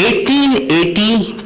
1880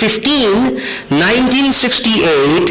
15, 1968,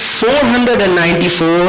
494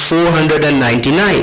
499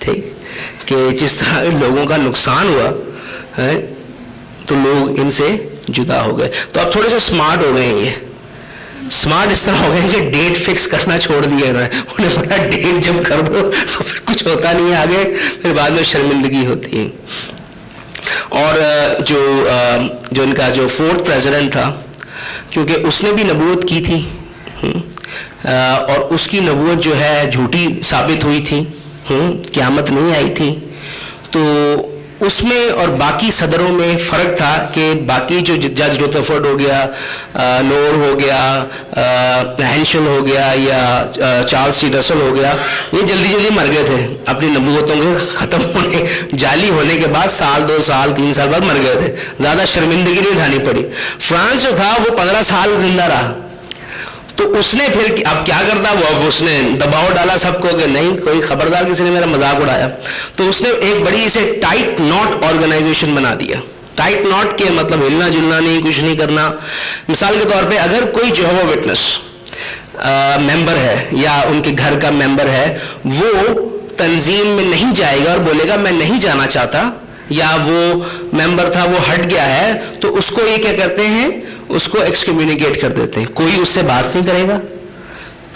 ٹھیک, کہ جس طرح لوگوں کا نقصان ہوا ہے تو لوگ ان سے جدا ہو گئے. تو اب تھوڑے سے اسمارٹ ہو گئے ہیں, یہ اسمارٹ اس طرح ہو گئے کہ ڈیٹ فکس کرنا چھوڑ دیا انہوں نے. انہیں پتا ڈیٹ جب کر دو تو پھر کچھ ہوتا نہیں ہے آگے, پھر بعد میں شرمندگی ہوتی ہے. اور جو ان کا جو 4th پریزیڈنٹ تھا, کیونکہ اس نے بھی نبوت کی تھی اور اس کی نبوت جو ہے جھوٹی ثابت ہوئی تھی, قیامت نہیں آئی تھی, تو اس میں اور باقی صدروں میں فرق تھا کہ باقی جو جج روتھرفورڈ ہو گیا, لور ہو گیا, ہینشل ہو گیا یا چارلس سی رسل ہو گیا, یہ جلدی جلدی مر گئے تھے اپنی نبوتوں کے ختم ہونے, جعلی ہونے کے بعد سال 2 سال 3 سال بعد مر گئے تھے. زیادہ شرمندگی نہیں اٹھانی پڑی. فرانس جو تھا وہ 15 سال زندہ رہا, تو اس نے پھر اب کیا کرتا, وہ اب اس نے دباؤ ڈالا سب کو کہ نہیں کوئی خبردار کسی نے میرا مذاق اڑایا, تو اس نے ایک بڑی سے ٹائٹ ناٹ آرگنائزیشن بنا دیا. ٹائٹ ناٹ کے مطلب ہلنا جلنا نہیں, کچھ نہیں کرنا. مثال کے طور پہ اگر کوئی جہوہ وٹنس ممبر ہے یا ان کے گھر کا ممبر ہے, وہ تنظیم میں نہیں جائے گا اور بولے گا میں نہیں جانا چاہتا, یا وہ ممبر تھا وہ ہٹ گیا ہے, تو اس کو یہ کیا کرتے ہیں, اس کو ایکسکمیونیکیٹ کر دیتے ہیں. کوئی اس سے بات نہیں کرے گا,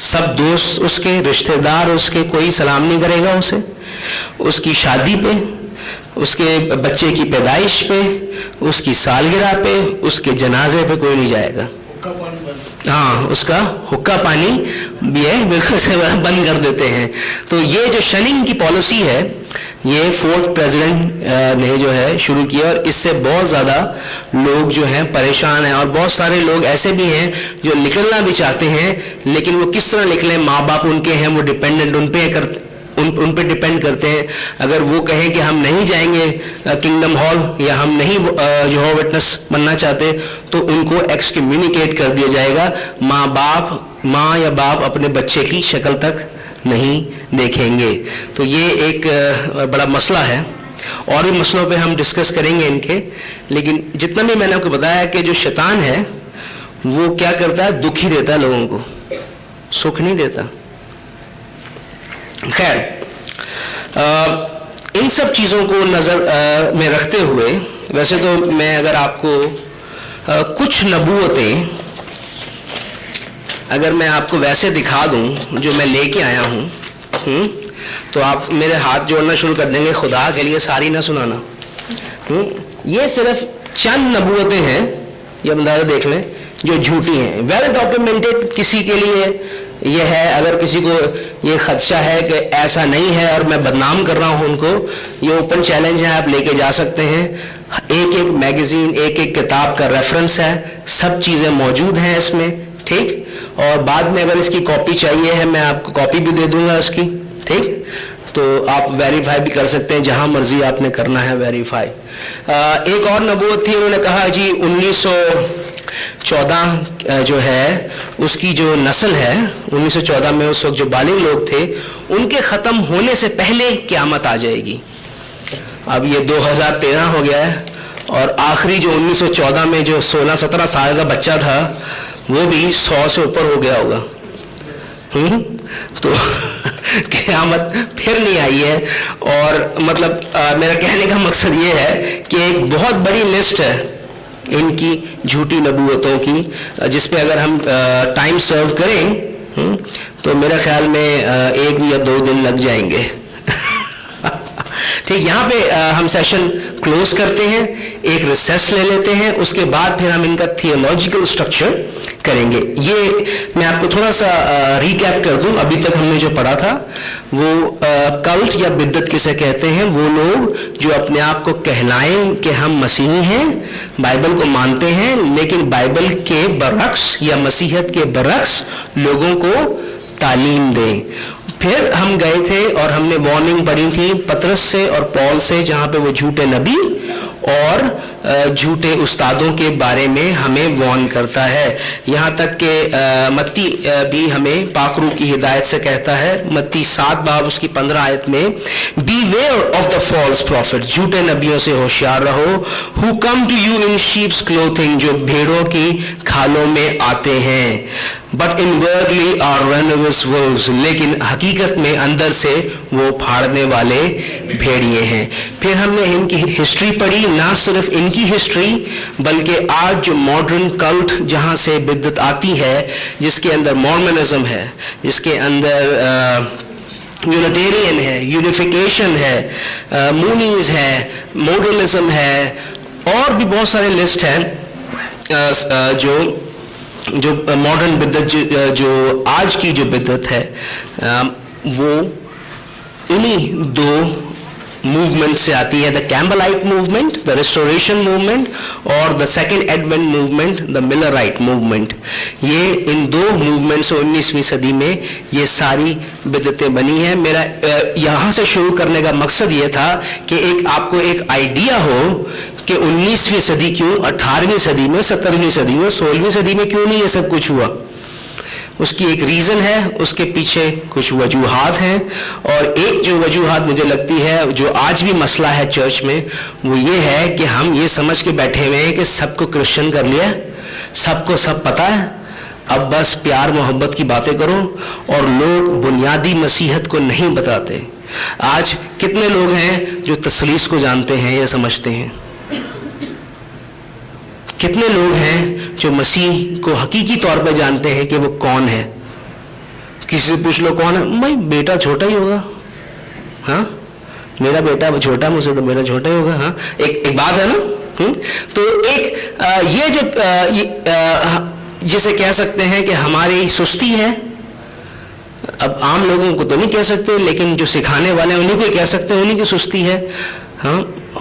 سب دوست اس کے, رشتہ دار اس کے, کوئی سلام نہیں کرے گا اسے. اس کی شادی پہ, اس کے بچے کی پیدائش پہ, اس کی سالگرہ پہ, اس کے جنازے پہ کوئی نہیں جائے گا. ہاں, اس کا حقہ پانی بھی ہے بالکل سے بند کر دیتے ہیں. تو یہ جو شننگ کی پالیسی ہے یہ 4th پریزیڈنٹ نے جو ہے شروع کیا, اور اس سے بہت زیادہ لوگ جو ہیں پریشان ہیں. اور بہت سارے لوگ ایسے بھی ہیں جو نکلنا بھی چاہتے ہیں, لیکن وہ کس طرح نکلیں, ماں باپ ان کے ہیں, وہ ڈپینڈنٹ ان پہ ڈپینڈ کرتے ہیں. اگر وہ کہیں کہ ہم نہیں جائیں گے کنگڈم ہال یا ہم نہیں جو وٹنس بننا چاہتے, تو ان کو ایکسکمیونیکیٹ کر دیا جائے گا. ماں یا باپ اپنے بچے کی شکل تک نہیں دیکھیں گے. تو یہ ایک بڑا مسئلہ ہے, اور بھی مسئلوں پہ ہم ڈسکس کریں گے ان کے. لیکن جتنا بھی میں نے آپ کو بتایا کہ جو شیطان ہے وہ کیا کرتا ہے, دکھ ہی دیتا ہے لوگوں کو, سکھ نہیں دیتا. خیر, ان سب چیزوں کو نظر میں رکھتے ہوئے, ویسے تو میں اگر آپ کو کچھ نبوتیں اگر میں آپ کو ویسے دکھا دوں جو میں لے کے آیا ہوں, تو آپ میرے ہاتھ جوڑنا شروع کر دیں گے, خدا کے لیے ساری نہ سنانا. یہ صرف چند نبوتیں ہیں, یہ اندازہ دیکھ لیں, جو جھوٹی ہیں. ویل ڈاکیومنٹڈ کسی کے لیے یہ ہے, اگر کسی کو یہ خدشہ ہے کہ ایسا نہیں ہے اور میں بدنام کر رہا ہوں ان کو, یہ اوپن چیلنج ہے, آپ لے کے جا سکتے ہیں. ایک میگزین, ایک کتاب کا ریفرنس ہے, سب چیزیں موجود ہیں اس میں, ٹھیک. اور بعد میں اگر اس کی کاپی چاہیے ہے, میں آپ کو کاپی بھی دے دوں گا اس کی, ٹھیک. تو آپ ویریفائی بھی کر سکتے ہیں, جہاں مرضی آپ نے کرنا ہے ویریفائی. ایک اور نبوت تھی, انہوں نے کہا جی 1914 جو ہے اس کی جو نسل ہے, 1914 میں اس وقت جو بالغ لوگ تھے ان کے ختم ہونے سے پہلے قیامت آ جائے گی. اب یہ 2013 ہو گیا ہے, اور آخری جو 1914 میں جو 16-17 سال کا بچہ تھا وہ بھی 100 سے اوپر ہو گیا ہوگا. تو قیامت پھر نہیں آئی ہے. اور مطلب میرا کہنے کا مقصد یہ ہے کہ ایک بہت بڑی لسٹ ہے ان کی جھوٹی نبوتوں کی, جس پہ اگر ہم ٹائم سرو کریں تو میرے خیال میں 1 یا 2 دن لگ جائیں گے. ٹھیک, یہاں پہ ہم سیشن کلوز کرتے ہیں, ایک ریسیس لے لیتے ہیں, اس کے بعد پھر ہم ان کا تھیولوجیکل اسٹرکچر کریں گے. یہ میں آپ کو تھوڑا سا ریکیپ کر دوں, ابھی تک ہم نے جو پڑھا تھا وہ کلٹ یا بدعت کسے کہتے ہیں, وہ لوگ جو اپنے آپ کو کہلائیں کہ ہم مسیحی ہیں, بائبل کو مانتے ہیں, لیکن بائبل کے برعکس یا مسیحیت کے برعکس لوگوں کو تعلیم دیں. پھر ہم گئے تھے اور ہم نے وارننگ پڑھی تھی پطرس سے اور پال سے, جہاں پہ وہ جھوٹے نبی اور جھوٹے استادوں کے بارے میں ہمیں وارن کرتا ہے. یہاں تک کہ متی بھی ہمیں پاک روح کی ہدایت سے کہتا ہے, متی 7 باب اس کی 15 آیت میں, Beware of the false prophet, جھوٹے نبیوں سے ہوشیار رہو, who come to you in sheep's clothing, جو بھیڑوں کی کھالوں میں آتے ہیں, but inwardly are ravenous wolves, لیکن حقیقت میں اندر سے وہ پھاڑنے والے بھیڑیے ہیں. پھر ہم نے ان کی ہسٹری پڑھی, نہ صرف ان کی ہسٹری بلکہ آج جو ماڈرن کلٹ جہاں سے بدعت آتی ہے, جس کے اندر مورمنزم ہے, جس کے اندر یونیٹیرین ہے, یونیفیکیشن ہے, مونیز ہے, موڈلزم ہے, اور بھی بہت سارے لسٹ ہیں جو ماڈرن بدعت جو آج کی جو بدعت ہے وہ انہی دو موومنٹ سے آتی ہے, the Campbellite movement, the restoration movement, اور the second advent movement, the Millerite movement. یہ ان دو موومنٹ سے 19ویں صدی میں یہ ساری بدعتیں بنی ہیں. میرا یہاں سے شروع کرنے کا مقصد یہ تھا کہ آپ کو ایک آئیڈیا ہو کہ 19ویں صدی کیوں, 18ویں صدی میں, 17ویں صدی میں, 16ویں صدی میں کیوں نہیں یہ سب کچھ ہوا. اس کی ایک ریزن ہے, اس کے پیچھے کچھ وجوہات ہیں, اور ایک جو وجوہات مجھے لگتی ہے جو آج بھی مسئلہ ہے چرچ میں, وہ یہ ہے کہ ہم یہ سمجھ کے بیٹھے ہوئے ہیں کہ سب کو کرسچن کر لیا, سب کو سب پتہ ہے, اب بس پیار محبت کی باتیں کرو, اور لوگ بنیادی مسیحت کو نہیں بتاتے. آج کتنے لوگ ہیں جو تثلیث کو جانتے ہیں یا سمجھتے ہیں؟ کتنے لوگ ہیں جو مسیح کو حقیقی طور پہ جانتے ہیں کہ وہ کون ہے؟ کسی سے پوچھ لو کون ہے, بھائی بیٹا چھوٹا ہی ہوگا, ہاں میرا بیٹا چھوٹا, مجھ سے تو میرا چھوٹا ہی ہوگا. ہاں ایک بات ہے نا. تو ایک یہ جو جسے کہہ سکتے ہیں کہ ہماری سستی ہے, اب عام لوگوں کو تو نہیں کہہ سکتے, لیکن جو سکھانے والے ہیں انہیں کو کہہ سکتے ہیں, انہیں کی سستی ہے. ہاں,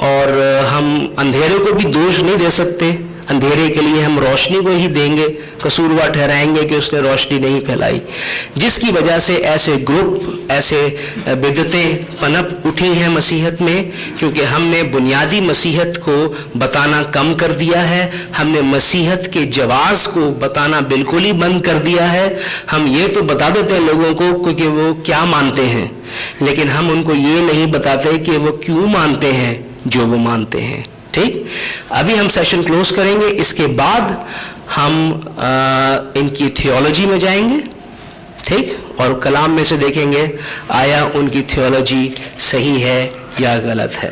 اور ہم اندھیرے کو بھی دوش نہیں دے سکتے, اندھیرے کے لیے ہم روشنی کو ہی دیں گے, قصوروار ٹھہرائیں گے کہ اس نے روشنی نہیں پھیلائی, جس کی وجہ سے ایسے گروپ, ایسے بدعتیں پنپ اٹھی ہیں مسیحت میں, کیونکہ ہم نے بنیادی مسیحت کو بتانا کم کر دیا ہے, ہم نے مسیحت کے جواز کو بتانا بالکل ہی بند کر دیا ہے. ہم یہ تو بتا دیتے ہیں لوگوں کو کہ وہ کیا مانتے ہیں, لیکن ہم ان کو یہ نہیں بتاتے کہ وہ کیوں مانتے ہیں جو وہ مانتے ہیں. ٹھیک, ابھی ہم سیشن کلوز کریں گے, اس کے بعد ہم ان کی تھیولوجی میں جائیں گے. ٹھیک, اور کلام میں سے دیکھیں گے آیا ان کی تھیولوجی صحیح ہے یا غلط ہے.